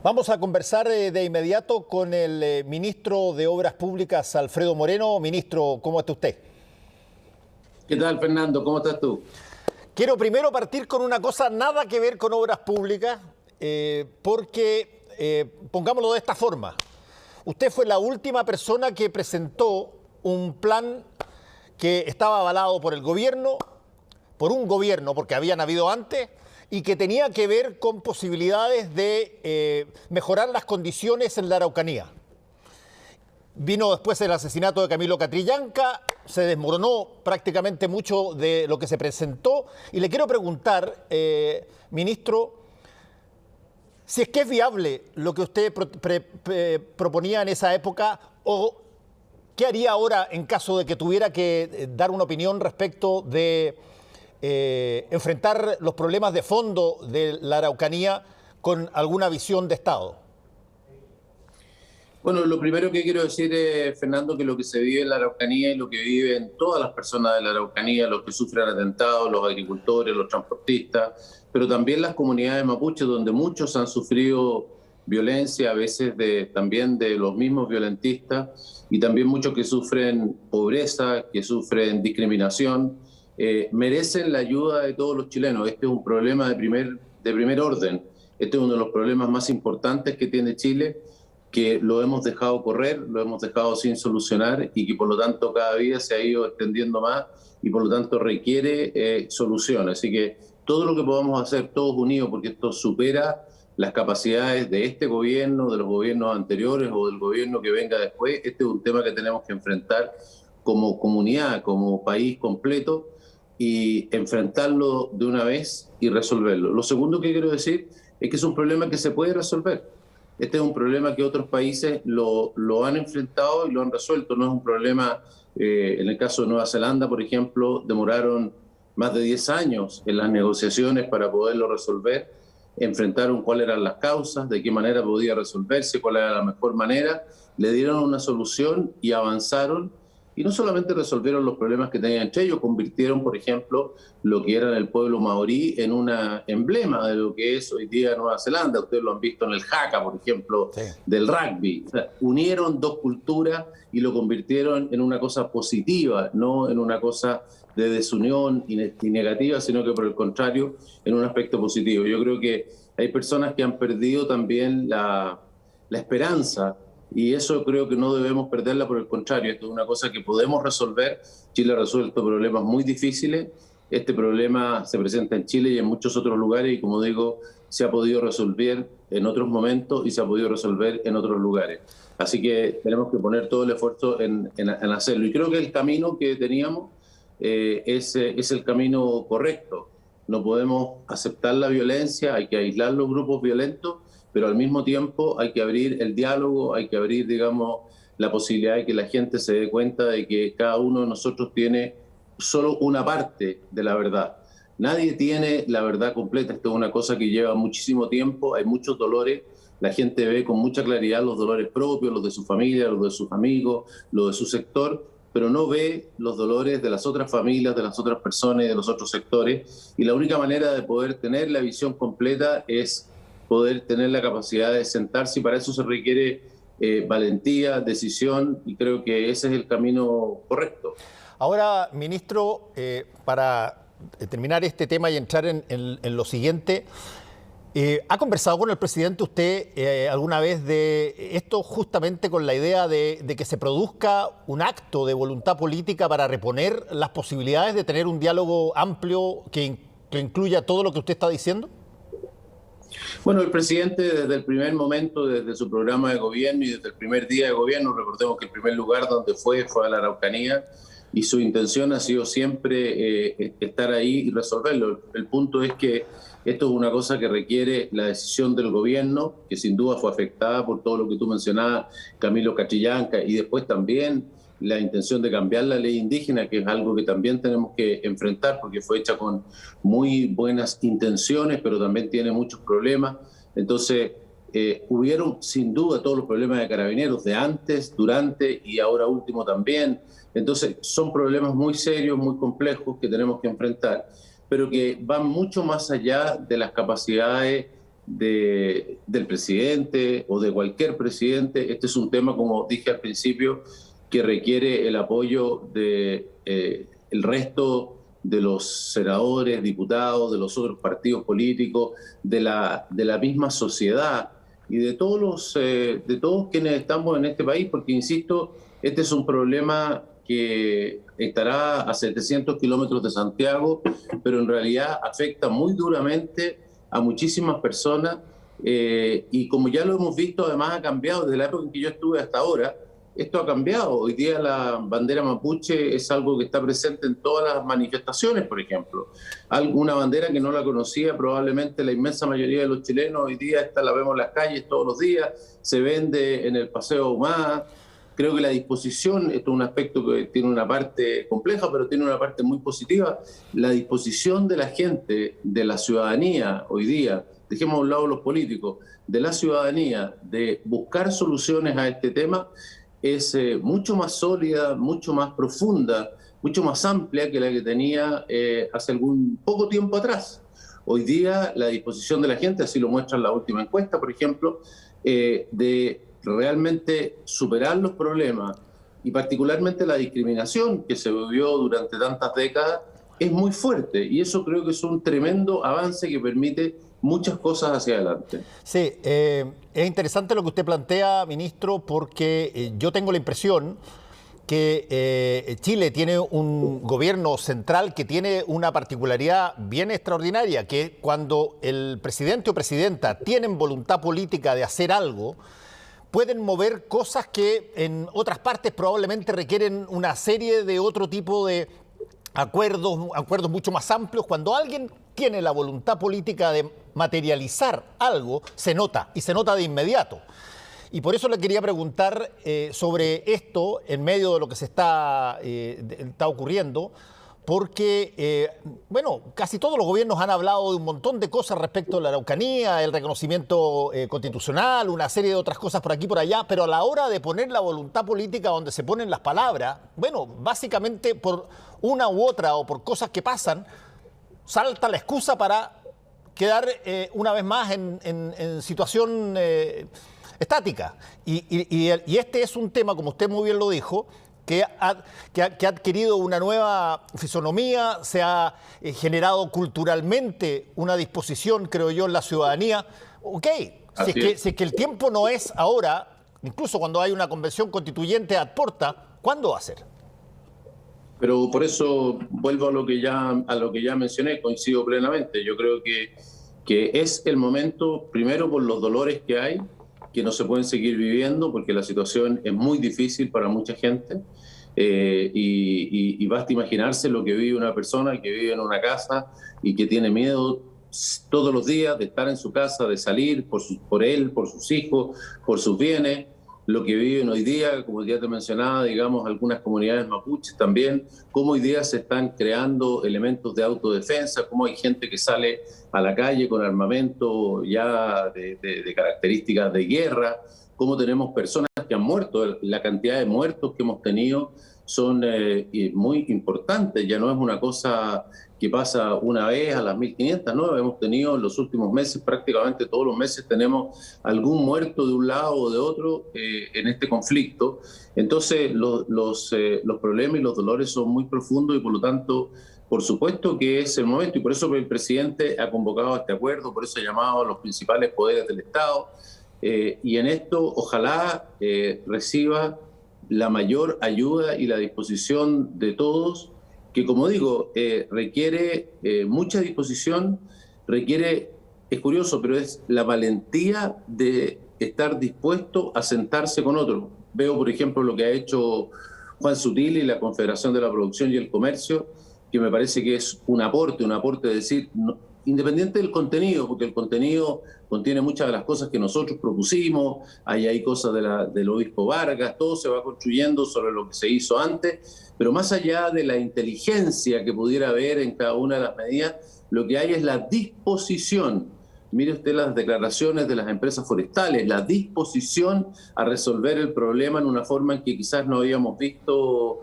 Vamos a conversar de inmediato con el ministro de Obras Públicas, Alfredo Moreno. Ministro, ¿cómo está usted? ¿Qué tal, Fernando? ¿Cómo estás tú? Quiero primero partir con una cosa nada que ver con obras públicas, porque, pongámoslo de esta forma, usted fue la última persona que presentó un plan que estaba avalado por el gobierno, por un gobierno, porque habían habido antes, y que tenía que ver con posibilidades de mejorar las condiciones en la Araucanía. Vino después el asesinato de Camilo Catrillanca, se desmoronó prácticamente mucho de lo que se presentó, y le quiero preguntar, ministro, si es que es viable lo que usted proponía en esa época, o qué haría ahora en caso de que tuviera que dar una opinión respecto de enfrentar los problemas de fondo de la Araucanía con alguna visión de Estado. Bueno, lo primero que quiero decir es, Fernando, que lo que se vive en la Araucanía y lo que viven todas las personas de la Araucanía, los que sufren atentados, los agricultores, los transportistas, pero también las comunidades mapuches, donde muchos han sufrido violencia, a veces también de los mismos violentistas, y también muchos que sufren pobreza, que sufren discriminación, merecen la ayuda de todos los chilenos. Este es un problema de primer orden. Este es uno de los problemas más importantes que tiene Chile, que lo hemos dejado correr, lo hemos dejado sin solucionar y que por lo tanto cada día se ha ido extendiendo más y por lo tanto requiere solución. Así que todo lo que podamos hacer todos unidos, porque esto supera las capacidades de este gobierno, de los gobiernos anteriores o del gobierno que venga después, este es un tema que tenemos que enfrentar como comunidad, como país completo, y enfrentarlo de una vez y resolverlo. Lo segundo que quiero decir es que es un problema que se puede resolver. Este es un problema que otros países lo han enfrentado y lo han resuelto. No es un problema, en el caso de Nueva Zelanda, por ejemplo, demoraron más de 10 años en las negociaciones para poderlo resolver. Enfrentaron cuáles eran las causas, de qué manera podía resolverse, cuál era la mejor manera. Le dieron una solución y avanzaron. Y no solamente resolvieron los problemas que tenían entre ellos, convirtieron, por ejemplo, lo que era el pueblo maorí en un emblema de lo que es hoy día Nueva Zelanda. Ustedes lo han visto en el haka, por ejemplo, sí, del rugby. O sea, unieron dos culturas y lo convirtieron en una cosa positiva, no en una cosa de desunión y negativa, sino que por el contrario, en un aspecto positivo. Yo creo que hay personas que han perdido también la esperanza, y eso creo que no debemos perderla, por el contrario, esto es una cosa que podemos resolver. Chile ha resuelto problemas muy difíciles. Este problema se presenta en Chile y en muchos otros lugares y, como digo, se ha podido resolver en otros momentos y se ha podido resolver en otros lugares. Así que tenemos que poner todo el esfuerzo en hacerlo. Y creo que el camino que teníamos es el camino correcto. No podemos aceptar la violencia, hay que aislar los grupos violentos, pero al mismo tiempo hay que abrir el diálogo, hay que abrir, digamos, la posibilidad de que la gente se dé cuenta de que cada uno de nosotros tiene solo una parte de la verdad. Nadie tiene la verdad completa. Esto es una cosa que lleva muchísimo tiempo, hay muchos dolores. La gente ve con mucha claridad los dolores propios, los de su familia, los de sus amigos, los de su sector, pero no ve los dolores de las otras familias, de las otras personas y de los otros sectores. Y la única manera de poder tener la visión completa es poder tener la capacidad de sentarse, y para eso se requiere valentía, decisión, y creo que ese es el camino correcto. Ahora, ministro, para terminar este tema y entrar en lo siguiente, ¿ha conversado con el presidente usted alguna vez de esto, justamente con la idea de que se produzca un acto de voluntad política para reponer las posibilidades de tener un diálogo amplio que incluya todo lo que usted está diciendo? Bueno, el presidente desde el primer momento, desde su programa de gobierno y desde el primer día de gobierno, recordemos que el primer lugar donde fue a la Araucanía, y su intención ha sido siempre estar ahí y resolverlo. El punto es que esto es una cosa que requiere la decisión del gobierno, que sin duda fue afectada por todo lo que tú mencionabas, Camilo Catrillanca, y después también la intención de cambiar la ley indígena, que es algo que también tenemos que enfrentar porque fue hecha con muy buenas intenciones, pero también tiene muchos problemas. Entonces, hubieron sin duda todos los problemas de Carabineros, de antes, durante y ahora último también. Entonces, son problemas muy serios, muy complejos que tenemos que enfrentar, pero que van mucho más allá de las capacidades del presidente o de cualquier presidente. Este es un tema, como dije al principio, que requiere el apoyo de el resto de los senadores, diputados, de los otros partidos políticos, de la misma sociedad y de todos quienes estamos en este país, porque, insisto, este es un problema que estará a 700 kilómetros de Santiago, pero en realidad afecta muy duramente a muchísimas personas, y como ya lo hemos visto, además ha cambiado desde la época en que yo estuve hasta ahora. Esto ha cambiado. Hoy día la bandera mapuche es algo que está presente en todas las manifestaciones, por ejemplo. Una bandera que no la conocía probablemente la inmensa mayoría de los chilenos, hoy día esta la vemos en las calles todos los días, se vende en el Paseo Ahumada. Creo que la disposición, esto es un aspecto que tiene una parte compleja, pero tiene una parte muy positiva. La disposición de la gente, de la ciudadanía hoy día, dejemos a un lado los políticos, de la ciudadanía, de buscar soluciones a este tema, es mucho más sólida, mucho más profunda, mucho más amplia que la que tenía hace algún poco tiempo atrás. Hoy día la disposición de la gente, así lo muestra la última encuesta, por ejemplo, de realmente superar los problemas y particularmente la discriminación que se vivió durante tantas décadas, es muy fuerte, y eso creo que es un tremendo avance que permite muchas cosas hacia adelante. Sí, es interesante lo que usted plantea, ministro, porque yo tengo la impresión que Chile tiene un gobierno central que tiene una particularidad bien extraordinaria, que cuando el presidente o presidenta tienen voluntad política de hacer algo, pueden mover cosas que en otras partes probablemente requieren una serie de otro tipo de acuerdos mucho más amplios. Cuando alguien tiene la voluntad política de materializar algo, se nota, y se nota de inmediato. Y por eso le quería preguntar sobre esto en medio de lo que se está ocurriendo, porque, casi todos los gobiernos han hablado de un montón de cosas respecto a la Araucanía, el reconocimiento constitucional, una serie de otras cosas por aquí y por allá, pero a la hora de poner la voluntad política donde se ponen las palabras, básicamente por una u otra o por cosas que pasan, salta la excusa para quedar una vez más en situación estática. Y este es un tema, como usted muy bien lo dijo, que ha adquirido una nueva fisonomía, se ha generado culturalmente una disposición, creo yo, en la ciudadanía. Ok, si es que el tiempo no es ahora, incluso cuando hay una convención constituyente ad porta, ¿cuándo va a ser? Pero por eso vuelvo a lo que ya mencioné, coincido plenamente. Yo creo que es el momento, primero por los dolores que hay, que no se pueden seguir viviendo porque la situación es muy difícil para mucha gente, y basta imaginarse lo que vive una persona que vive en una casa y que tiene miedo todos los días de estar en su casa, de salir por él, por sus hijos, por sus bienes. Lo que viven hoy día, como ya te mencionaba, digamos, algunas comunidades mapuches también, cómo hoy día se están creando elementos de autodefensa, cómo hay gente que sale a la calle con armamento ya de características de guerra, cómo tenemos personas que han muerto. La cantidad de muertos que hemos tenido son muy importantes, ya no es una cosa que pasa una vez a las 1500, ¿no? Hemos tenido en los últimos meses, prácticamente todos los meses tenemos algún muerto de un lado o de otro en este conflicto. Entonces los problemas y los dolores son muy profundos y por lo tanto, por supuesto que es el momento, y por eso el presidente ha convocado a este acuerdo, por eso ha llamado a los principales poderes del Estado, y en esto ojalá reciba la mayor ayuda y la disposición de todos, que como digo, requiere mucha disposición, es curioso, pero es la valentía de estar dispuesto a sentarse con otros. Veo, por ejemplo, lo que ha hecho Juan Sutil y la Confederación de la Producción y el Comercio, que me parece que es un aporte de decir, independiente del contenido, porque el contenido contiene muchas de las cosas que nosotros propusimos, hay cosas del obispo Vargas, todo se va construyendo sobre lo que se hizo antes, pero más allá de la inteligencia que pudiera haber en cada una de las medidas, lo que hay es la disposición. Mire usted las declaraciones de las empresas forestales, la disposición a resolver el problema en una forma en que quizás no habíamos visto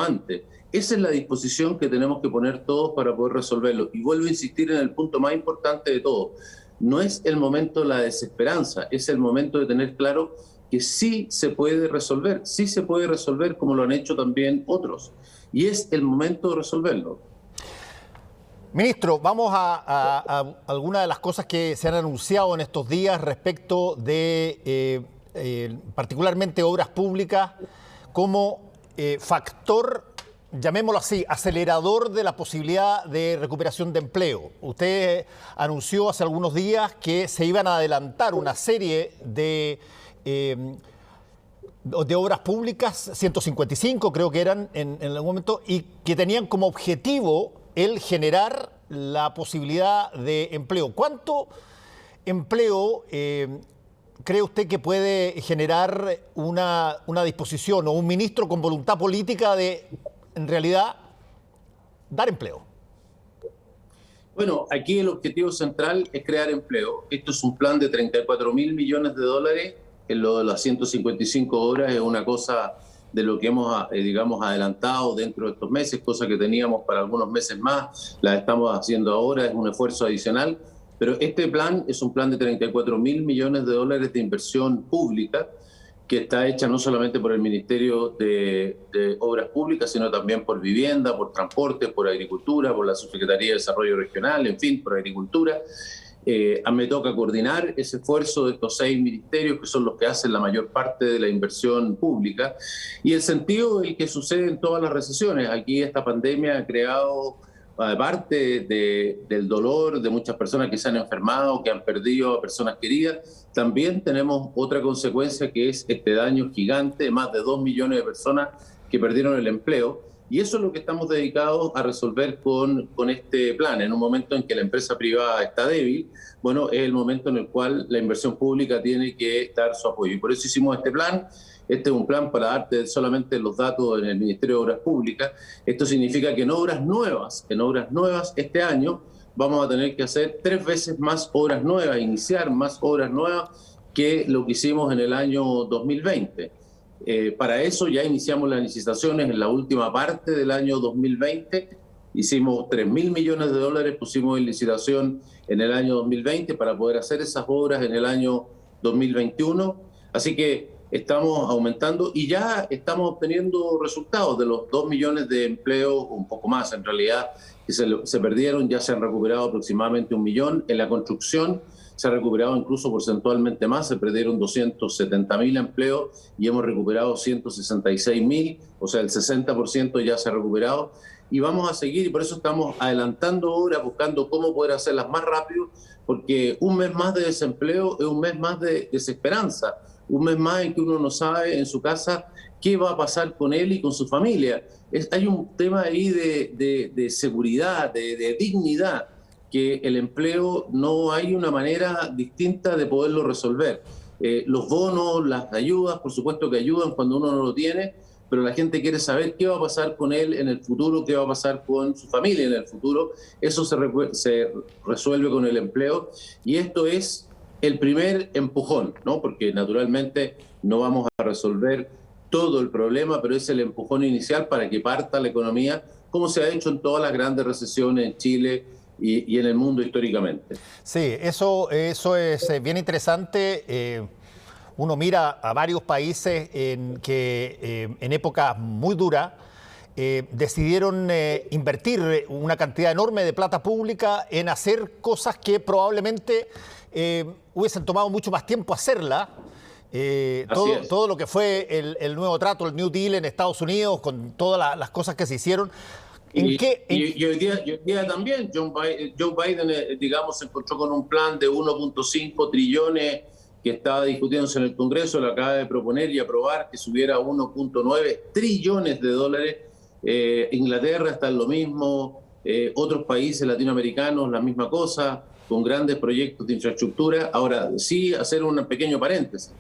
antes. Esa es la disposición que tenemos que poner todos para poder resolverlo. Y vuelvo a insistir en el punto más importante de todo. no es el momento de la desesperanza, es el momento de tener claro que sí se puede resolver como lo han hecho también otros. Y es el momento de resolverlo. Ministro, vamos a algunas de las cosas que se han anunciado en estos días respecto de particularmente obras públicas como factor, llamémoslo así, acelerador de la posibilidad de recuperación de empleo. Usted anunció hace algunos días que se iban a adelantar una serie de obras públicas, 155 creo que eran en algún momento, y que tenían como objetivo el generar la posibilidad de empleo. ¿Cuánto empleo cree usted que puede generar una disposición o un ministro con voluntad política de, en realidad, dar empleo? Bueno, aquí el objetivo central es crear empleo. Esto es un plan de 34.000 millones de dólares. En lo de las 155 obras es una cosa de lo que hemos, digamos, adelantado dentro de estos meses, cosa que teníamos para algunos meses más, la estamos haciendo ahora, es un esfuerzo adicional, pero este plan es un plan de 34.000 millones de dólares de inversión pública, que está hecha no solamente por el Ministerio de Obras Públicas, sino también por Vivienda, por Transporte, por Agricultura, por la Subsecretaría de Desarrollo Regional, en fin, por Agricultura. Me toca coordinar ese esfuerzo de estos 6 ministerios, que son los que hacen la mayor parte de la inversión pública, y el sentido del que sucede en todas las recesiones. Aquí esta pandemia ha creado, aparte del dolor de muchas personas que se han enfermado, que han perdido a personas queridas, también tenemos otra consecuencia, que es este daño gigante, más de 2 millones de personas que perdieron el empleo. Y eso es lo que estamos dedicados a resolver con este plan. En un momento en que la empresa privada está débil, bueno, es el momento en el cual la inversión pública tiene que dar su apoyo. Y por eso hicimos este plan. Este es un plan para darte solamente los datos en el Ministerio de Obras Públicas. Esto significa que en obras nuevas este año vamos a tener que hacer 3 veces más obras nuevas, iniciar más obras nuevas que lo que hicimos en el año 2020. Para eso ya iniciamos las licitaciones en la última parte del año 2020. Hicimos 3.000 millones de dólares, pusimos en licitación en el año 2020 para poder hacer esas obras en el año 2021. Así que estamos aumentando y ya estamos obteniendo resultados. De los 2 millones de empleos, un poco más en realidad, que se perdieron, ya se han recuperado aproximadamente 1 millón. En la construcción se ha recuperado incluso porcentualmente más, se perdieron 270.000 empleos y hemos recuperado 166.000, o sea, el 60% ya se ha recuperado. Y vamos a seguir, y por eso estamos adelantando obras, buscando cómo poder hacerlas más rápido, porque un mes más de desempleo es un mes más de desesperanza, un mes más en que uno no sabe en su casa qué va a pasar con él y con su familia. Hay un tema ahí de seguridad, de dignidad, que el empleo no hay una manera distinta de poderlo resolver. Los bonos, las ayudas, por supuesto que ayudan cuando uno no lo tiene, pero la gente quiere saber qué va a pasar con él en el futuro, qué va a pasar con su familia en el futuro. Eso se resuelve con el empleo, y esto es el primer empujón, ¿no? Porque naturalmente no vamos a resolver todo el problema, pero es el empujón inicial para que parta la economía, como se ha hecho en todas las grandes recesiones en Chile y en el mundo históricamente. Sí, eso es bien interesante. Uno mira a varios países que en épocas muy duras decidieron invertir una cantidad enorme de plata pública en hacer cosas que probablemente hubiesen tomado mucho más tiempo hacerla. Todo lo que fue el nuevo trato, el New Deal en Estados Unidos, con todas las cosas que se hicieron. Y hoy día también Joe Biden, digamos, se encontró con un plan de 1.5 trillones que estaba discutiéndose en el Congreso, lo acaba de proponer y aprobar, que subiera a 1.9 trillones de dólares. Inglaterra está en lo mismo, otros países latinoamericanos la misma cosa, con grandes proyectos de infraestructura. Ahora, sí, hacer un pequeño paréntesis.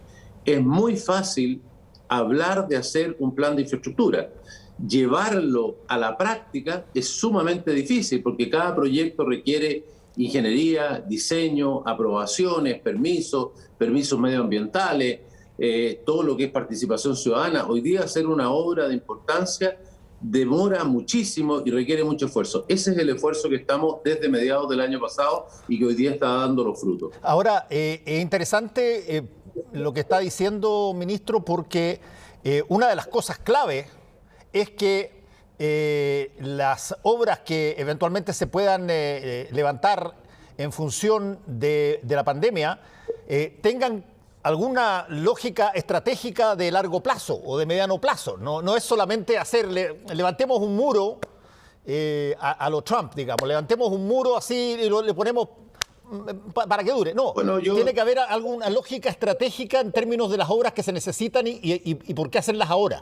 Es muy fácil hablar de hacer un plan de infraestructura. Llevarlo a la práctica es sumamente difícil, porque cada proyecto requiere ingeniería, diseño, aprobaciones, permisos medioambientales, todo lo que es participación ciudadana. Hoy día hacer una obra de importancia demora muchísimo y requiere mucho esfuerzo. Ese es el esfuerzo que estamos desde mediados del año pasado y que hoy día está dando los frutos. Ahora, es interesante lo que está diciendo, ministro, porque una de las cosas clave es que las obras que eventualmente se puedan levantar en función de la pandemia tengan alguna lógica estratégica de largo plazo o de mediano plazo. No es solamente levantemos un muro a lo Trump, digamos, levantemos un muro así y le ponemos para que dure. No, bueno, tiene que haber alguna lógica estratégica en términos de las obras que se necesitan y por qué hacerlas ahora.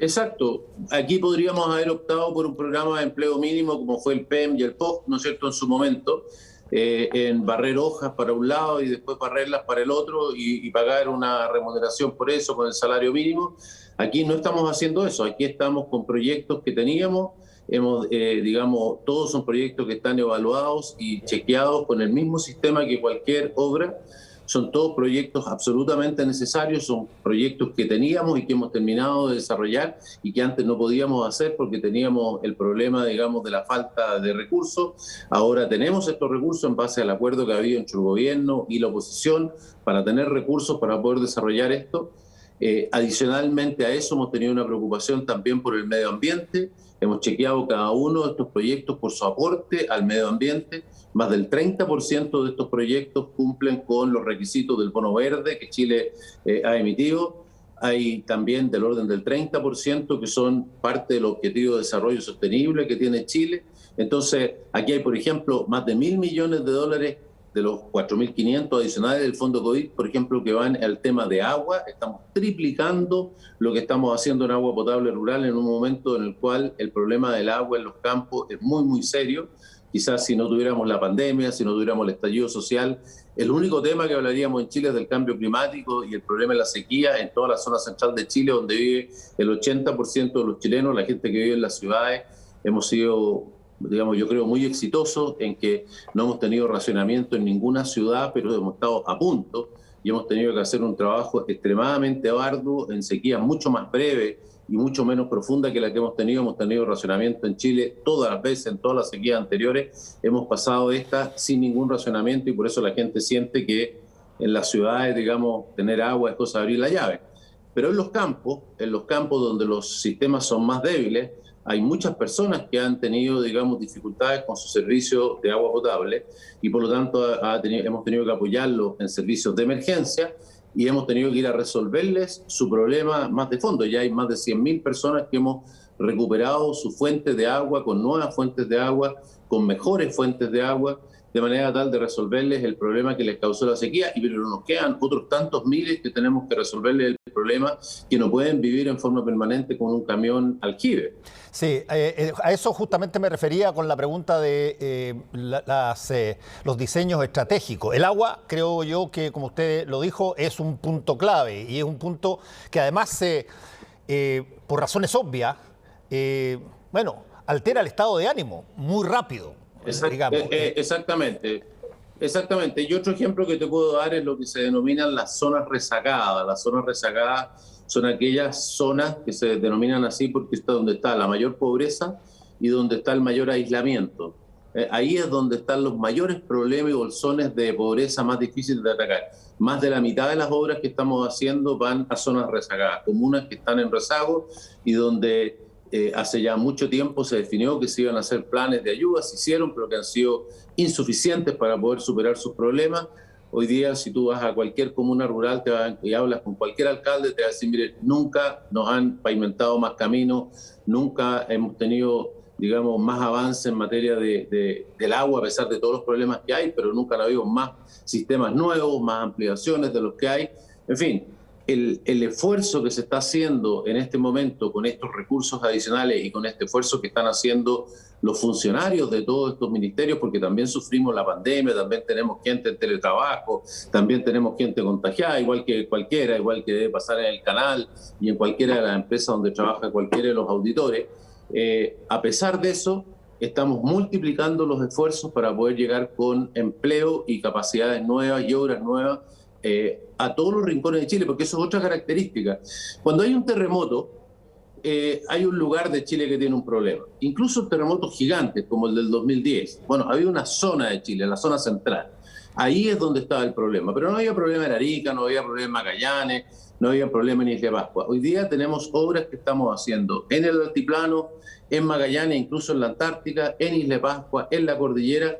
Exacto. Aquí podríamos haber optado por un programa de empleo mínimo como fue el PEM y el POC, ¿no es cierto?, en su momento, en barrer hojas para un lado y después barrerlas para el otro y pagar una remuneración por eso con el salario mínimo. Aquí no estamos haciendo eso, aquí estamos con proyectos que teníamos, digamos, todos son proyectos que están evaluados y chequeados con el mismo sistema que cualquier obra. Son todos proyectos absolutamente necesarios, son proyectos que teníamos y que hemos terminado de desarrollar y que antes no podíamos hacer porque teníamos el problema, digamos, de la falta de recursos. Ahora tenemos estos recursos en base al acuerdo que ha habido entre el gobierno y la oposición para tener recursos para poder desarrollar esto. Adicionalmente a eso hemos tenido una preocupación también por el medio ambiente. Hemos chequeado cada uno de estos proyectos por su aporte al medio ambiente. Más del 30% de estos proyectos cumplen con los requisitos del bono verde que Chile ha emitido. Hay también del orden del 30% que son parte del objetivo de desarrollo sostenible que tiene Chile. Entonces, aquí hay, por ejemplo, más de $1.000 millones de los 4.500 adicionales del Fondo COVID, por ejemplo, que van al tema de agua. Estamos triplicando lo que estamos haciendo en agua potable rural en un momento en el cual el problema del agua en los campos es muy, muy serio. Quizás si no tuviéramos la pandemia, si no tuviéramos el estallido social, el único tema que hablaríamos en Chile es del cambio climático y el problema de la sequía en toda la zona central de Chile, donde vive el 80% de los chilenos, la gente que vive en las ciudades. Hemos sido, digamos, yo creo, muy exitosos en que no hemos tenido racionamiento en ninguna ciudad, pero hemos estado a punto y hemos tenido que hacer un trabajo extremadamente arduo en sequía mucho más breve y mucho menos profunda que la que hemos tenido. Hemos tenido racionamiento en Chile todas las veces, en todas las sequías anteriores. Hemos pasado esta sin ningún racionamiento y por eso la gente siente que en las ciudades, digamos, tener agua es cosa de abrir la llave. Pero en los campos donde los sistemas son más débiles, hay muchas personas que han tenido, digamos, dificultades con su servicio de agua potable y por lo tanto hemos tenido que apoyarlos en servicios de emergencia y hemos tenido que ir a resolverles su problema más de fondo. Ya hay más de 100.000 personas que hemos recuperado su fuente de agua con nuevas fuentes de agua, con mejores fuentes de agua, de manera tal de resolverles el problema que les causó la sequía, pero nos quedan otros tantos miles que tenemos que resolverles el problema, que no pueden vivir en forma permanente con un camión aljibe. Sí, a eso justamente me refería con la pregunta de los diseños estratégicos. El agua, creo yo que, como usted lo dijo, es un punto clave y es un punto que además, por razones obvias, altera el estado de ánimo muy rápido. Exactamente. Y otro ejemplo que te puedo dar es lo que se denominan las zonas rezagadas. Las zonas rezagadas son aquellas zonas que se denominan así porque está donde está la mayor pobreza y donde está el mayor aislamiento. Ahí es donde están los mayores problemas y bolsones de pobreza más difíciles de atacar. Más de la mitad de las obras que estamos haciendo van a zonas rezagadas, comunas que están en rezago y donde hace ya mucho tiempo se definió que se iban a hacer planes de ayuda, se hicieron, pero que han sido insuficientes para poder superar sus problemas. Hoy día, si tú vas a cualquier comuna rural y hablas con cualquier alcalde, te va a decir, mire, nunca nos han pavimentado más caminos, nunca hemos tenido, digamos, más avance en materia del agua, a pesar de todos los problemas que hay, pero nunca ha habido más sistemas nuevos, más ampliaciones de los que hay. En fin, el esfuerzo que se está haciendo en este momento con estos recursos adicionales y con este esfuerzo que están haciendo los funcionarios de todos estos ministerios, porque también sufrimos la pandemia, también tenemos gente en teletrabajo, también tenemos gente contagiada, igual que cualquiera, igual que debe pasar en el canal y en cualquiera de las empresas donde trabaja cualquiera de los auditores. A pesar de eso, estamos multiplicando los esfuerzos para poder llegar con empleo y capacidades nuevas y obras nuevas a todos los rincones de Chile, porque eso es otra característica. Cuando hay un terremoto, hay un lugar de Chile que tiene un problema. Incluso terremotos gigantes como el del 2010. Bueno, había una zona de Chile, la zona central. Ahí es donde estaba el problema. Pero no había problema en Arica, no había problema en Magallanes, no había problema en Isla de Pascua. Hoy día tenemos obras que estamos haciendo en el altiplano, en Magallanes, incluso en la Antártica, en Isla de Pascua, en la cordillera.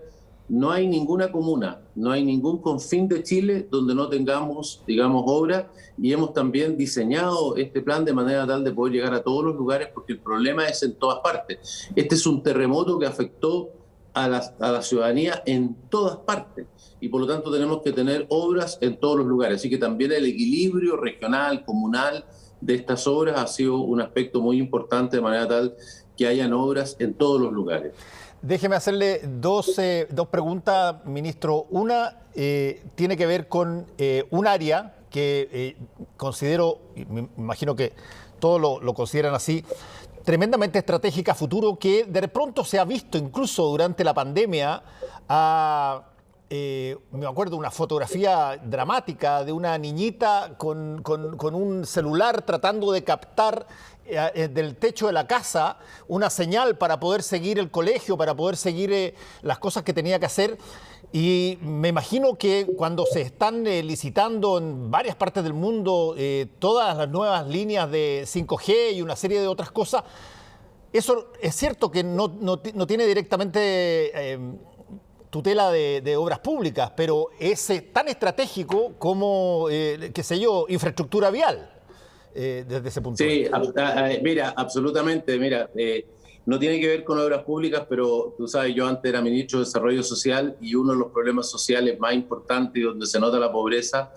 No hay ninguna comuna, no hay ningún confín de Chile donde no tengamos, digamos, obras, y hemos también diseñado este plan de manera tal de poder llegar a todos los lugares, porque el problema es en todas partes. Este es un terremoto que afectó a la ciudadanía en todas partes, y por lo tanto tenemos que tener obras en todos los lugares. Así que también el equilibrio regional, comunal de estas obras ha sido un aspecto muy importante, de manera tal que hayan obras en todos los lugares. Déjeme hacerle dos preguntas, ministro. Una tiene que ver con un área que considero, y me imagino que todos lo consideran así, tremendamente estratégica a futuro, que de pronto se ha visto incluso durante la pandemia. Me acuerdo una fotografía dramática de una niñita con un celular tratando de captar del techo de la casa una señal para poder seguir el colegio, para poder seguir las cosas que tenía que hacer. Y me imagino que cuando se están licitando en varias partes del mundo todas las nuevas líneas de 5G y una serie de otras cosas, eso es cierto que no tiene directamente tutela de obras públicas, pero es tan estratégico como, qué sé yo, infraestructura vial. Desde ese punto de vista. Sí, mira, absolutamente, mira, no tiene que ver con obras públicas, pero tú sabes, yo antes era ministro de Desarrollo Social, y uno de los problemas sociales más importantes y donde se nota la pobreza,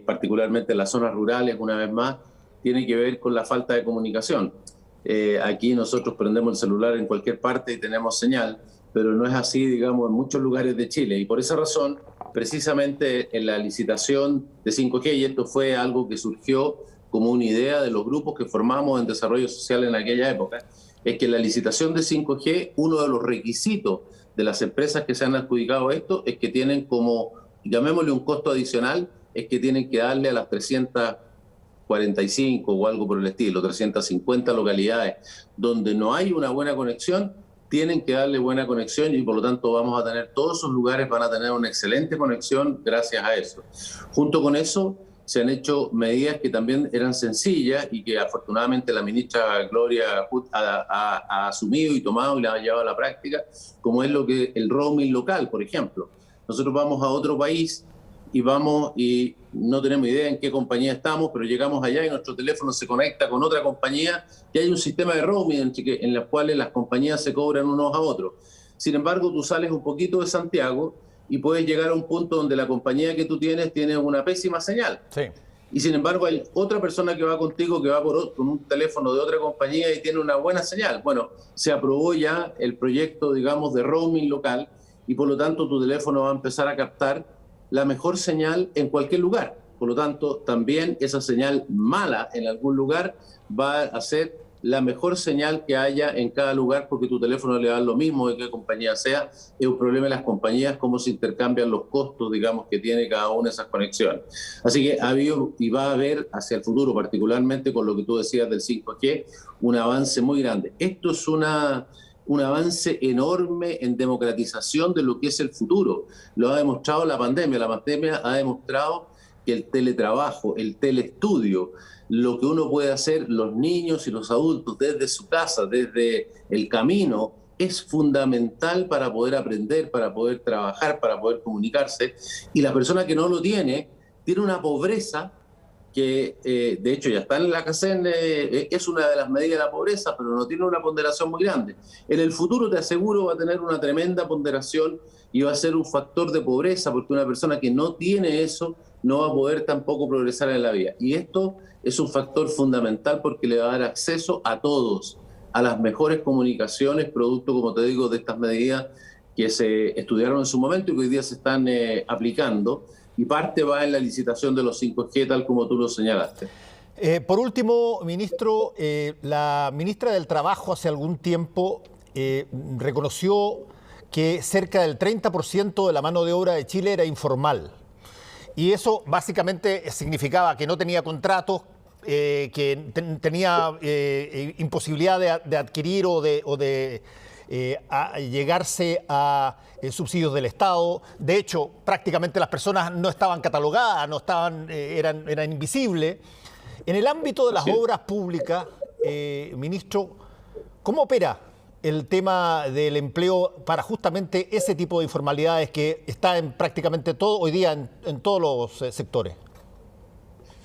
particularmente en las zonas rurales, una vez más, tiene que ver con la falta de comunicación. Aquí nosotros prendemos el celular en cualquier parte y tenemos señal, pero no es así, digamos, en muchos lugares de Chile, y por esa razón, precisamente en la licitación de 5G, y esto fue algo que surgió como una idea de los grupos que formamos en desarrollo social en aquella época, es que en la licitación de 5G, uno de los requisitos de las empresas que se han adjudicado esto es que tienen como, llamémosle un costo adicional, es que tienen que darle a las 345 o algo por el estilo, 350 localidades donde no hay una buena conexión, tienen que darle buena conexión, y por lo tanto vamos a tener, todos esos lugares van a tener una excelente conexión gracias a eso. Junto con eso, se han hecho medidas que también eran sencillas y que afortunadamente la ministra Gloria Hood ha asumido y tomado y la ha llevado a la práctica, como es el roaming local, por ejemplo. Nosotros vamos a otro país y no tenemos idea en qué compañía estamos, pero llegamos allá y nuestro teléfono se conecta con otra compañía y hay un sistema de roaming en el cual las compañías se cobran unos a otros. Sin embargo, tú sales un poquito de Santiago y puedes llegar a un punto donde la compañía que tú tienes tiene una pésima señal. Sí. Y sin embargo hay otra persona que va contigo que va con un teléfono de otra compañía y tiene una buena señal. Bueno, se aprobó ya el proyecto, digamos, de roaming local, y por lo tanto tu teléfono va a empezar a captar la mejor señal en cualquier lugar. Por lo tanto, también esa señal mala en algún lugar va a ser la mejor señal que haya en cada lugar, porque tu teléfono le da lo mismo de qué compañía sea. Es un problema de las compañías cómo se intercambian los costos, digamos, que tiene cada una de esas conexiones. Así que ha habido y va a haber hacia el futuro, particularmente con lo que tú decías del 5G, un avance muy grande. Esto es un avance enorme en democratización de lo que es el futuro. Lo ha demostrado la pandemia. La pandemia ha demostrado que el teletrabajo, el teleestudio, lo que uno puede hacer, los niños y los adultos desde su casa, desde el camino, es fundamental para poder aprender, para poder trabajar, para poder comunicarse. Y la persona que no lo tiene una pobreza que de hecho ya está en la CACEN, es una de las medidas de la pobreza, pero no tiene una ponderación muy grande. En el futuro, te aseguro, va a tener una tremenda ponderación y va a ser un factor de pobreza, porque una persona que no tiene eso no va a poder tampoco progresar en la vida. Y esto es un factor fundamental porque le va a dar acceso a todos, a las mejores comunicaciones, producto, como te digo, de estas medidas que se estudiaron en su momento y que hoy día se están aplicando. Y parte va en la licitación de los 5G, tal como tú lo señalaste. Por último, ministro, la ministra del Trabajo hace algún tiempo reconoció que cerca del 30% de la mano de obra de Chile era informal. Y eso básicamente significaba que no tenía contratos, que tenía imposibilidad de adquirir o de llegarse a subsidios del Estado. De hecho, prácticamente las personas no estaban catalogadas, no estaban, eran invisibles. En el ámbito de las obras públicas, ministro, ¿cómo opera el tema del empleo para justamente ese tipo de informalidades que está en prácticamente todo hoy día en todos los sectores?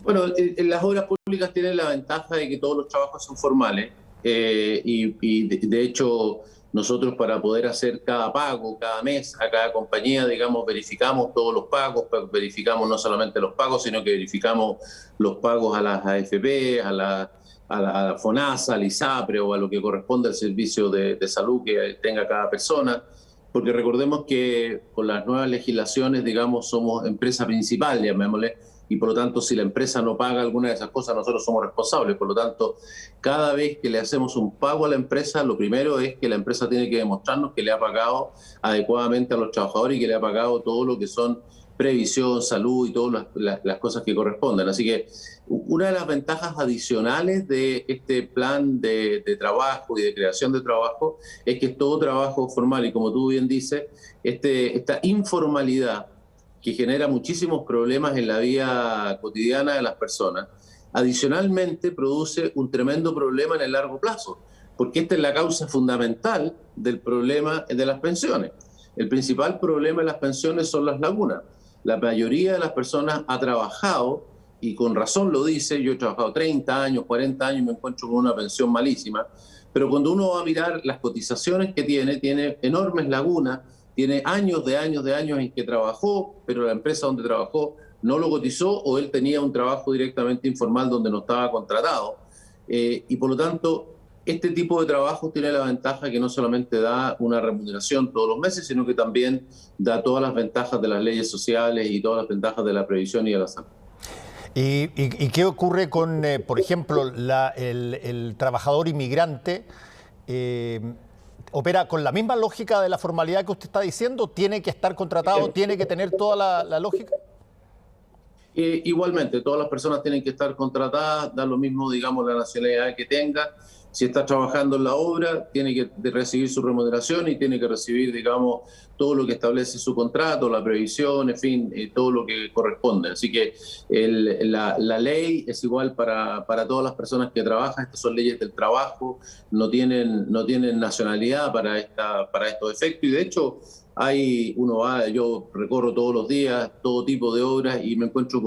Bueno, en las obras públicas tienen la ventaja de que todos los trabajos son formales y de hecho nosotros para poder hacer cada pago, cada mes, a cada compañía, digamos, verificamos todos los pagos, verificamos no solamente los pagos, sino que verificamos los pagos a las AFP, a la FONASA, al ISAPRE o a lo que corresponde al servicio de salud que tenga cada persona, porque recordemos que con las nuevas legislaciones, digamos, somos empresa principal, llamémosle, y por lo tanto si la empresa no paga alguna de esas cosas nosotros somos responsables. Por lo tanto, cada vez que le hacemos un pago a la empresa, lo primero es que la empresa tiene que demostrarnos que le ha pagado adecuadamente a los trabajadores y que le ha pagado todo lo que son previsión, salud y todas las cosas que corresponden. Así que una de las ventajas adicionales de este plan de trabajo y de creación de trabajo es que es todo trabajo formal y como tú bien dices, esta informalidad que genera muchísimos problemas en la vida cotidiana de las personas, adicionalmente produce un tremendo problema en el largo plazo, porque esta es la causa fundamental del problema de las pensiones. El principal problema de las pensiones son las lagunas. La mayoría de las personas ha trabajado, y con razón lo dice, yo he trabajado 30 años, 40 años y me encuentro con una pensión malísima, pero cuando uno va a mirar las cotizaciones que tiene enormes lagunas, tiene años en que trabajó, pero la empresa donde trabajó no lo cotizó o él tenía un trabajo directamente informal donde no estaba contratado. Y por lo tanto, este tipo de trabajo tiene la ventaja que no solamente da una remuneración todos los meses, sino que también da todas las ventajas de las leyes sociales y todas las ventajas de la previsión y de la salud. ¿Y qué ocurre con, por ejemplo, el trabajador inmigrante? ¿Opera con la misma lógica de la formalidad que usted está diciendo? ¿Tiene que estar contratado? ¿Tiene que tener toda la lógica? Igualmente, todas las personas tienen que estar contratadas, da lo mismo, digamos, la nacionalidad que tenga. Si está trabajando en la obra, tiene que recibir su remuneración y tiene que recibir, digamos, todo lo que establece su contrato, la previsión, en fin, todo lo que corresponde. Así que la ley es igual para todas las personas que trabajan. Estas son leyes del trabajo, no tienen nacionalidad para estos efectos. Y de hecho, yo recorro todos los días todo tipo de obras y me encuentro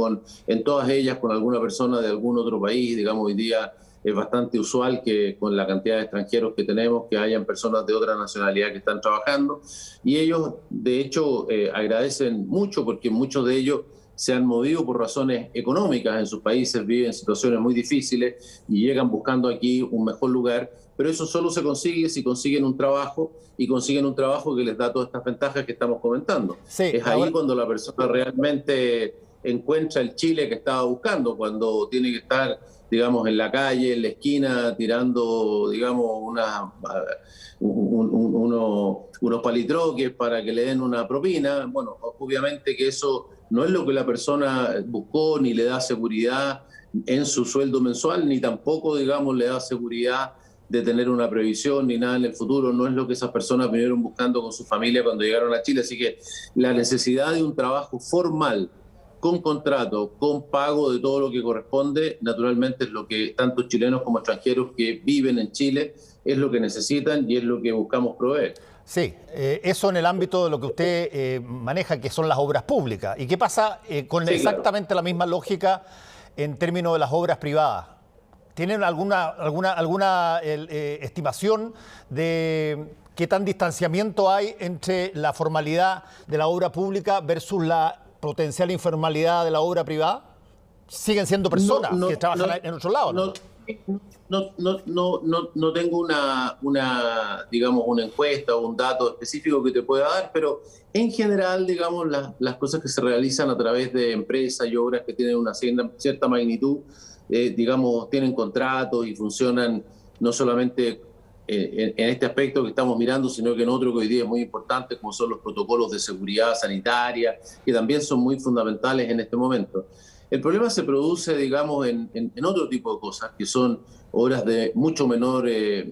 en todas ellas con alguna persona de algún otro país. Digamos, hoy día es bastante usual que con la cantidad de extranjeros que tenemos, que hayan personas de otra nacionalidad que están trabajando. Y ellos, de hecho, agradecen mucho porque muchos de ellos se han movido por razones económicas en sus países, viven situaciones muy difíciles y llegan buscando aquí un mejor lugar. Pero eso solo se consigue si consiguen un trabajo y consiguen un trabajo que les da todas estas ventajas que estamos comentando. Sí, es ahí cuando la persona realmente encuentra el Chile que estaba buscando, cuando tiene que estar, digamos, en la calle, en la esquina, tirando, digamos, unos palitroques para que le den una propina. Bueno, obviamente que eso no es lo que la persona buscó, ni le da seguridad en su sueldo mensual, ni tampoco, digamos, le da seguridad de tener una previsión ni nada en el futuro. No es lo que esas personas vinieron buscando con su familia cuando llegaron a Chile. Así que la necesidad de un trabajo formal, con contrato, con pago de todo lo que corresponde, naturalmente es lo que tanto chilenos como extranjeros que viven en Chile es lo que necesitan y es lo que buscamos proveer. Sí, eso en el ámbito de lo que usted maneja, que son las obras públicas. ¿Y qué pasa con exactamente la misma lógica en términos de las obras privadas? ¿Tienen alguna estimación de qué tan distanciamiento hay entre la formalidad de la obra pública versus la potencial informalidad de la obra privada? ¿Siguen siendo personas que trabajan en otro lado? No tengo digamos, una encuesta o un dato específico que te pueda dar, pero en general, digamos, las cosas que se realizan a través de empresas y obras que tienen una cierta magnitud, digamos, tienen contratos y funcionan no solamente en este aspecto que estamos mirando, sino que en otro que hoy día es muy importante, como son los protocolos de seguridad sanitaria, que también son muy fundamentales en este momento. El problema se produce, digamos, en otro tipo de cosas, que son obras de mucho menor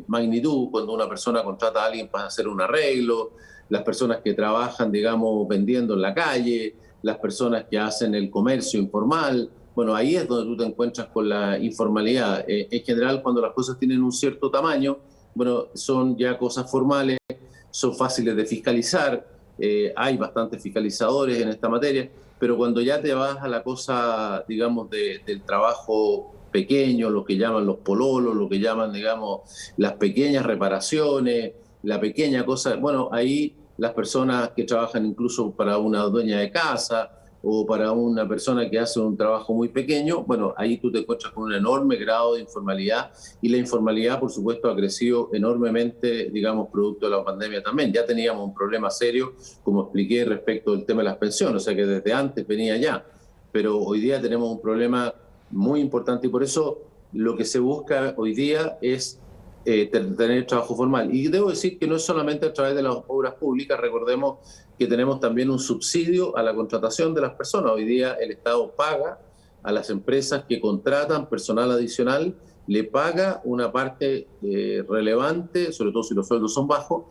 magnitud, cuando una persona contrata a alguien para hacer un arreglo, las personas que trabajan, digamos, vendiendo en la calle, las personas que hacen el comercio informal. Bueno, ahí es donde tú te encuentras con la informalidad. En general, cuando las cosas tienen un cierto tamaño, bueno, son ya cosas formales, son fáciles de fiscalizar, hay bastantes fiscalizadores en esta materia, pero cuando ya te vas a la cosa, digamos, del trabajo pequeño, lo que llaman los pololos, lo que llaman, digamos, las pequeñas reparaciones, la pequeña cosa, bueno, ahí las personas que trabajan incluso para una dueña de casa o para una persona que hace un trabajo muy pequeño, bueno, ahí tú te encuentras con un enorme grado de informalidad y la informalidad, por supuesto, ha crecido enormemente, digamos, producto de la pandemia también. Ya teníamos un problema serio, como expliqué, respecto del tema de las pensiones, o sea que desde antes venía ya, pero hoy día tenemos un problema muy importante y por eso lo que se busca hoy día es tener trabajo formal. Y debo decir que no es solamente a través de las obras públicas, recordemos que tenemos también un subsidio a la contratación de las personas. Hoy día el Estado paga a las empresas que contratan personal adicional, le paga una parte relevante, sobre todo si los sueldos son bajos,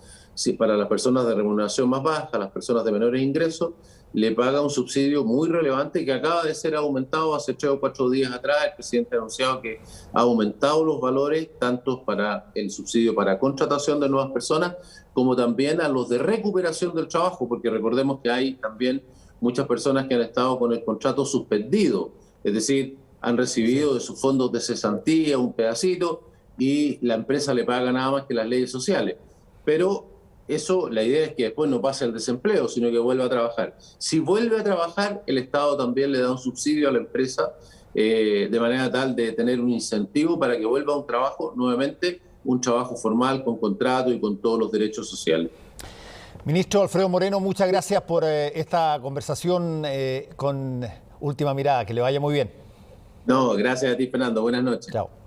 para las personas de remuneración más baja, las personas de menores ingresos, le paga un subsidio muy relevante que acaba de ser aumentado hace 3 o 4 días atrás. El presidente ha anunciado que ha aumentado los valores, tanto para el subsidio para contratación de nuevas personas, como también a los de recuperación del trabajo, porque recordemos que hay también muchas personas que han estado con el contrato suspendido, es decir, han recibido de sus fondos de cesantía un pedacito y la empresa le paga nada más que las leyes sociales. Pero eso, la idea es que después no pase el desempleo, sino que vuelva a trabajar. Si vuelve a trabajar, el Estado también le da un subsidio a la empresa de manera tal de tener un incentivo para que vuelva a un trabajo, nuevamente, un trabajo formal, con contrato y con todos los derechos sociales. Ministro Alfredo Moreno, muchas gracias por esta conversación con Última Mirada. Que le vaya muy bien. No, gracias a ti, Fernando. Buenas noches. Chao.